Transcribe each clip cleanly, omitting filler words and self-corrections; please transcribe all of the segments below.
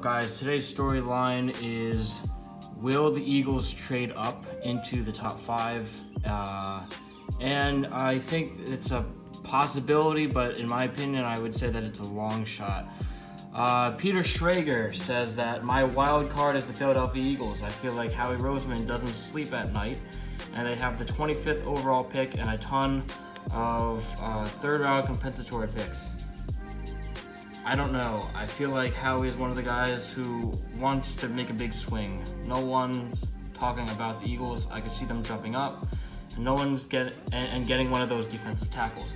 Guys, today's storyline is, will the Eagles trade up into the top 5? And I think it's a possibility, but in my opinion, I would say that it's a long shot. Peter Schrager says that my wild card is the Philadelphia Eagles. I feel like Howie Roseman doesn't sleep at night, and they have the 25th overall pick and a ton of third-round compensatory picks. I don't know. I feel like Howie is one of the guys who wants to make a big swing. No one's talking about the Eagles. I could see them jumping up, and no one's getting one of those defensive tackles.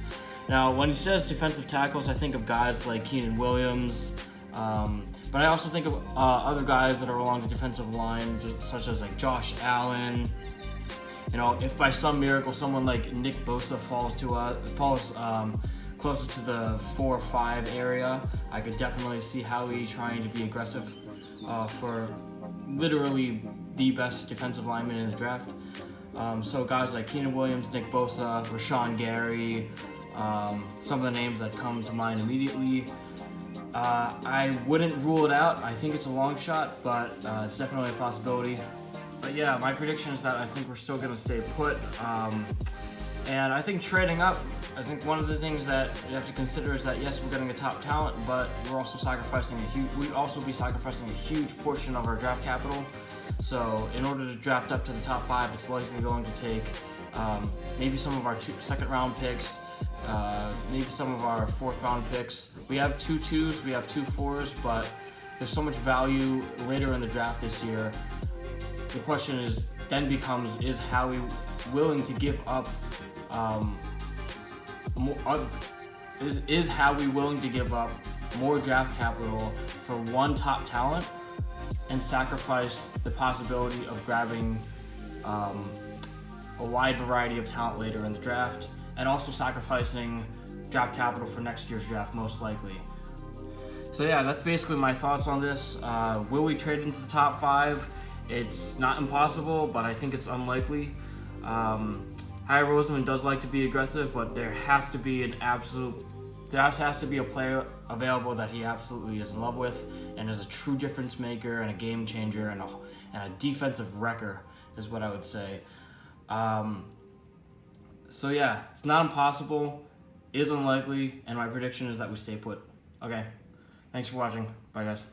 Now, when he says defensive tackles, I think of guys like Quinnen Williams, but I also think of other guys that are along the defensive line, such as like Josh Allen. You know, if by some miracle someone like Nick Bosa falls closer to the 4 or 5 area, I could definitely see Howie trying to be aggressive for literally the best defensive lineman in the draft. So guys like Quinnen Williams, Nick Bosa, Rashawn Gary, some of the names that come to mind immediately. I wouldn't rule it out. I think it's a long shot, but it's definitely a possibility. But yeah, my prediction is that I think we're still going to stay put. And I think trading up, I think one of the things that you have to consider is that yes, we're getting a top talent, but we're also we'd also be sacrificing a huge portion of our draft capital. So in order to draft up to the top 5, it's likely going to take maybe some of our second-round picks, maybe some of our 4th-round picks. We have 2 2s, we have 2 4s, but there's so much value later in the draft this year. The question becomes, is Howie willing to give up is Howie willing to give up more draft capital for one top talent and sacrifice the possibility of grabbing a wide variety of talent later in the draft, and also sacrificing draft capital for next year's draft most likely? So yeah, that's basically my thoughts on this. Will we trade into the top 5? It's not impossible, but I think it's unlikely. Howie Roseman does like to be aggressive, but there has to be a player available that he absolutely is in love with and is a true difference maker and a game changer and a defensive wrecker is what I would say. So yeah, it's not impossible, is unlikely, and my prediction is that we stay put. Okay, thanks for watching. Bye guys.